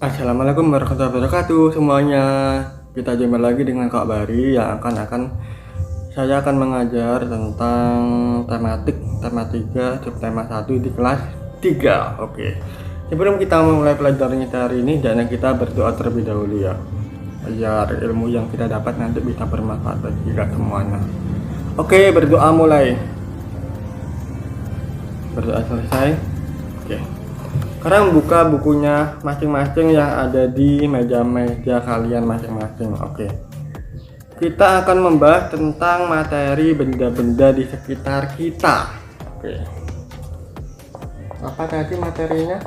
Assalamualaikum warahmatullahi wabarakatuh semuanya. Kita jumpa lagi dengan Kak Bari yang saya akan mengajar tentang tematik tema 3 subtema 1 di kelas 3. Oke. Sebelum kita memulai pelajaran kita hari ini, jangan kita berdoa terlebih dahulu ya. Agar ilmu yang kita dapat nanti bisa bermanfaat bagi kita semuanya. Oke, berdoa mulai. Berdoa selesai. Oke. Sekarang buka bukunya masing-masing yang ada di meja-meja kalian masing-masing. Oke. Kita akan membahas tentang materi benda-benda di sekitar kita. Oke. Apa tadi materinya?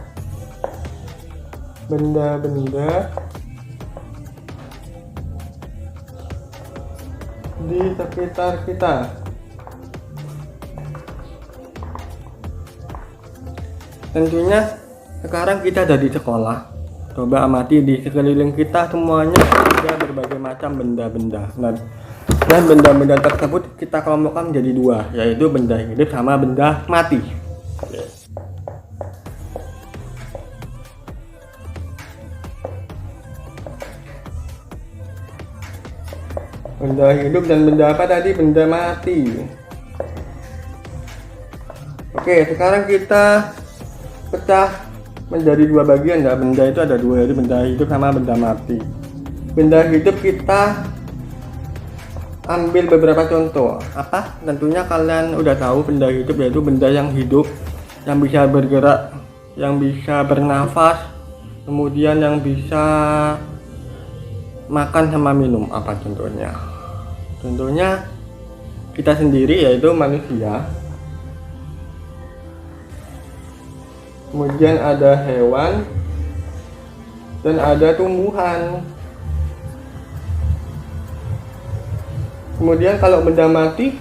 Benda-benda di sekitar kita. Tentunya sekarang kita ada di sekolah. Coba amati di sekeliling kita semuanya ada berbagai macam benda-benda. Dan benda-benda tersebut kita kelompokkan menjadi dua, yaitu benda hidup sama benda mati. Benda hidup dan benda apa tadi? Benda mati. Oke, sekarang kita pecah menjadi dua bagian ya. Benda itu ada dua, yaitu benda hidup sama benda mati. Benda hidup kita ambil beberapa contoh. Apa? Tentunya kalian udah tahu benda hidup yaitu benda yang hidup, yang bisa bergerak, yang bisa bernafas, kemudian yang bisa makan sama minum. Apa contohnya? Contohnya kita sendiri, yaitu manusia. Kemudian ada hewan dan ada tumbuhan. Kemudian kalau benda mati,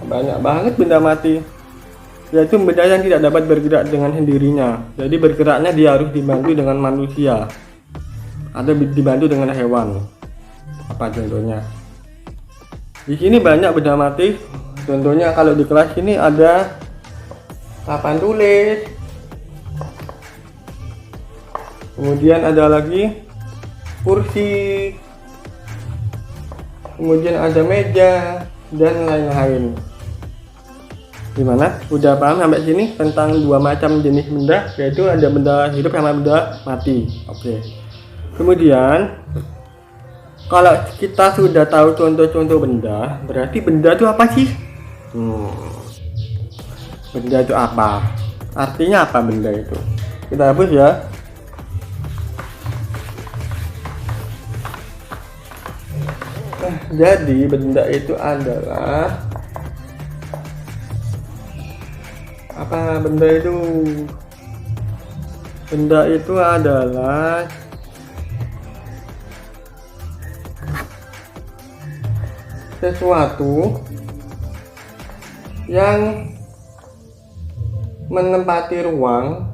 banyak banget benda mati, yaitu benda yang tidak dapat bergerak dengan sendirinya. Jadi bergeraknya dia harus dibantu dengan manusia atau dibantu dengan hewan. Apa contohnya? Di sini banyak benda mati. Contohnya kalau di kelas ini ada papan tulis. Kemudian ada lagi kursi, kemudian ada meja dan lain-lain. Gimana? Udah paham sampai sini tentang dua macam jenis benda, yaitu ada benda hidup sama benda mati. Oke. Kemudian kalau kita sudah tahu contoh-contoh benda, berarti benda itu apa sih? Benda itu apa? Artinya apa benda itu? Kita hapus ya. Jadi benda itu adalah apa? Benda itu adalah sesuatu yang menempati ruang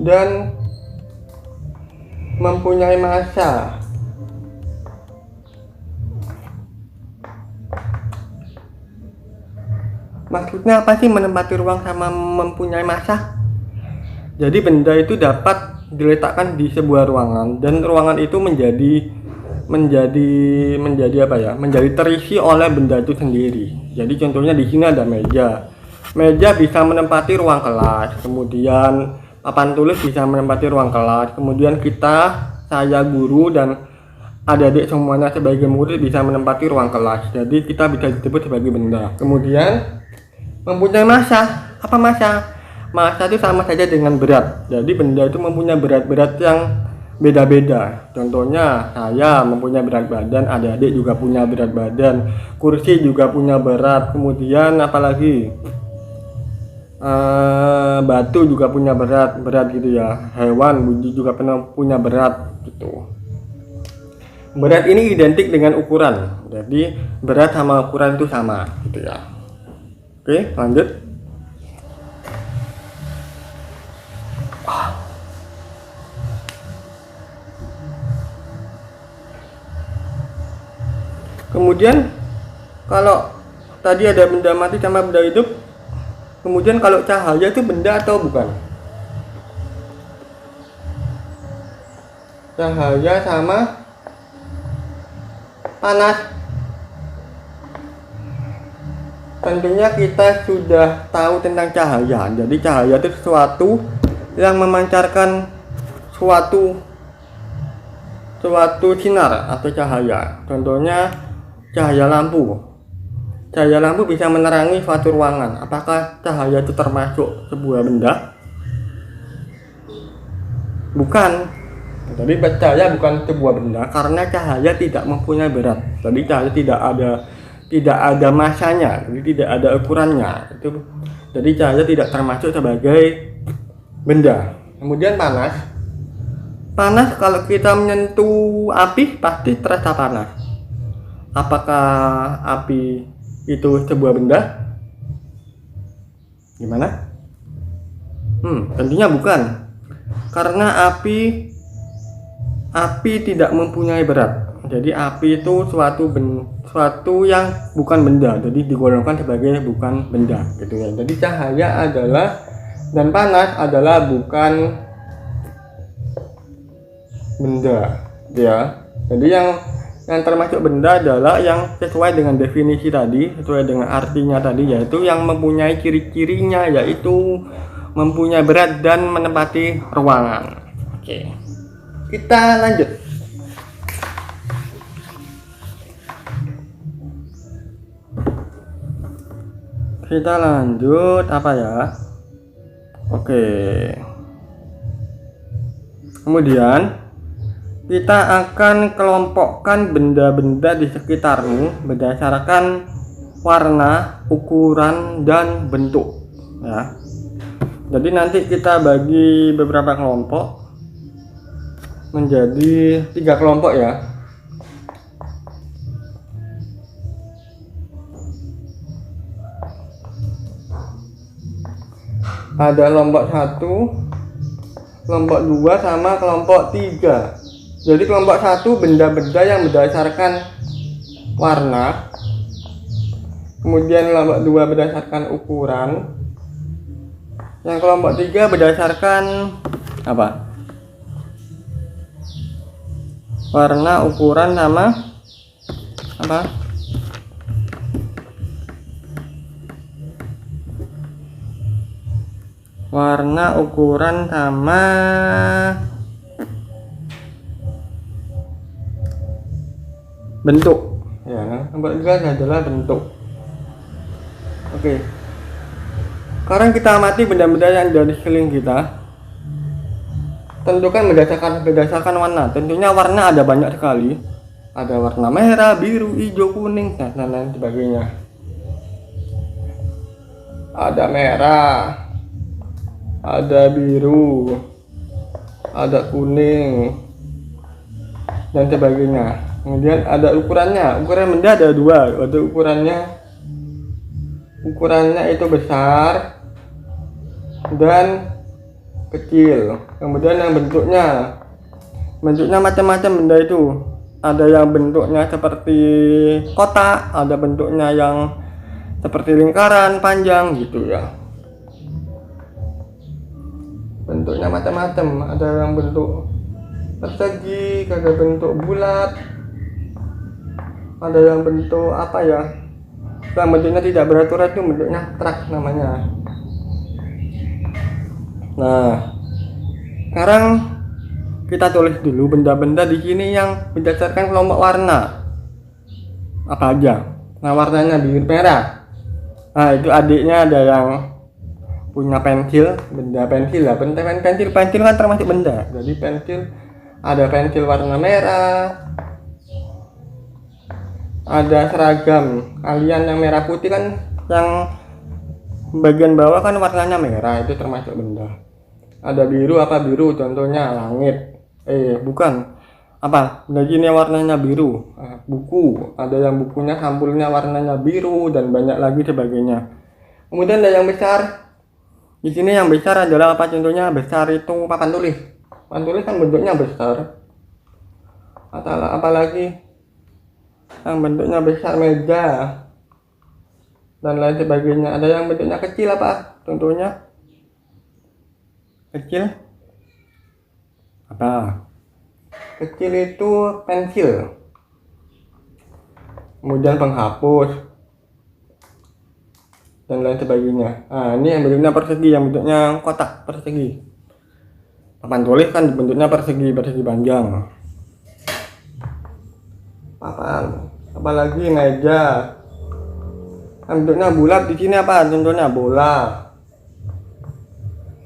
dan mempunyai massa. Maksudnya apa sih menempati ruang sama mempunyai massa? Jadi benda itu dapat diletakkan di sebuah ruangan dan ruangan itu menjadi apa ya? Menjadi terisi oleh benda itu sendiri. Jadi contohnya di sini ada meja. Meja bisa menempati ruang kelas. Kemudian papan tulis bisa menempati ruang kelas. Kemudian saya guru dan adik-adik semuanya sebagai murid bisa menempati ruang kelas. Jadi kita bisa disebut sebagai benda. Kemudian mempunyai massa. Apa massa? Massa itu sama saja dengan berat. Jadi benda itu mempunyai berat-berat yang beda-beda. Contohnya saya mempunyai berat badan, adik-adik juga punya berat badan, kursi juga punya berat. Kemudian apalagi? Batu juga punya berat gitu ya. Hewan juga punya berat gitu. Berat ini identik dengan ukuran. Jadi berat sama ukuran itu sama gitu ya. Oke, lanjut. Kemudian kalau tadi ada benda mati sama benda hidup, Kemudian kalau cahaya itu benda atau bukan? Cahaya sama panas. Tentunya kita sudah tahu tentang cahaya. Jadi cahaya itu sesuatu yang memancarkan suatu sinar atau cahaya. Contohnya cahaya lampu. Cahaya lampu bisa menerangi suatu ruangan. Apakah cahaya itu termasuk sebuah benda? Bukan. Jadi cahaya bukan sebuah benda karena cahaya tidak mempunyai berat. Jadi cahaya tidak ada masanya, jadi tidak ada ukurannya. Jadi cahaya tidak termasuk sebagai benda. Kemudian panas. Panas kalau kita menyentuh api pasti terasa panas. Apakah api itu sebuah benda? Gimana? Tentunya bukan. Karena api tidak mempunyai berat. Jadi api itu suatu yang bukan benda, jadi digolongkan sebagai bukan benda gitu ya. Jadi cahaya adalah dan panas adalah bukan benda ya. Jadi yang termasuk benda adalah yang sesuai dengan definisi tadi, sesuai dengan artinya tadi, yaitu yang mempunyai ciri-cirinya, yaitu mempunyai berat dan menempati ruangan. Oke, kita lanjut. Apa ya? Oke. Kemudian kita akan kelompokkan benda-benda di sekitarmu berdasarkan warna, ukuran, dan bentuk ya. Jadi nanti kita bagi beberapa kelompok menjadi 3 kelompok ya. Ada kelompok 1, kelompok 2, sama kelompok 3. Jadi kelompok 1 benda-benda yang berdasarkan warna. Kemudian kelompok 2 berdasarkan ukuran. Yang kelompok 3 berdasarkan apa? Warna, ukuran, sama apa? Warna, ukuran, sama bentuk ya. Nomor 3 adalah bentuk. Oke, sekarang kita amati benda-benda yang ada di sekeliling kita. Tentukan berdasarkan warna. Tentunya warna ada banyak sekali. Ada warna merah, biru, hijau, kuning, dan lain sebagainya. Ada merah, ada biru, ada kuning, dan sebagainya. Kemudian ada ukurannya. Ukuran benda ada 2. Ada ukurannya itu besar dan kecil. Kemudian yang bentuknya macam-macam benda itu. Ada yang bentuknya seperti kotak, ada bentuknya yang seperti lingkaran panjang gitu ya. Bentuknya macam-macam. Ada yang bentuk persegi, ada bentuk bulat, ada yang bentuk apa ya, yang bentuknya tidak beraturan, itu bentuknya trak namanya. Nah, sekarang kita tulis dulu benda-benda di sini yang berdasarkan kelompok warna apa aja. Nah, warnanya biru, merah. Nah, itu adiknya ada yang punya pensil, benda pensil lah. Pensil kan termasuk benda. Jadi pensil, ada pensil warna merah. Ada seragam kalian yang merah putih kan, yang bagian bawah kan warnanya merah, itu termasuk benda. Ada biru, apa biru? Contohnya langit. Bukan. Apa? Benda gini warnanya biru. Buku. Ada yang bukunya sampulnya warnanya biru dan banyak lagi sebagainya. Kemudian ada yang besar. Di sini yang besar adalah apa? Contohnya besar itu papan tulis. Papan tulis kan bentuknya besar. Apalagi yang bentuknya besar, meja dan lain sebagainya. Ada yang bentuknya kecil, apa? contohnya kecil apa? Kecil itu pensil, kemudian penghapus dan lain sebagainya. Nah, ini yang bentuknya persegi, yang bentuknya kotak persegi. Papan tulis kan bentuknya persegi panjang. Papan, apalagi meja, yang bentuknya bulat di sini apa? Contohnya bola.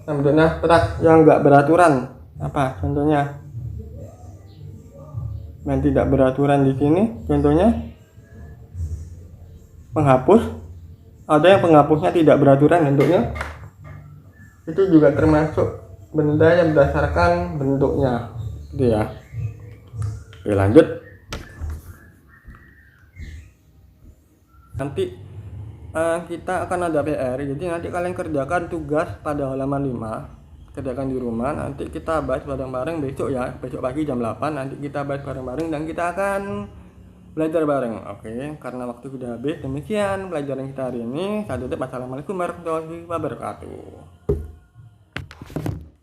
Yang bentuknya perak yang enggak beraturan apa? Contohnya yang tidak beraturan di sini, contohnya penghapus. Ada yang penghapusnya tidak beraturan bentuknya, itu juga termasuk benda yang berdasarkan bentuknya, gitu ya. Oke, lanjut. Nanti kita akan ada PR, jadi nanti kalian kerjakan tugas pada halaman 5, kerjakan di rumah. Nanti kita bahas bareng-bareng besok ya, besok pagi jam 8 nanti kita bahas bareng-bareng dan kita akan belajar bareng. Oke, karena waktu sudah habis, demikian pelajaran kita hari ini. Saya tutup. Assalamualaikum warahmatullahi wabarakatuh.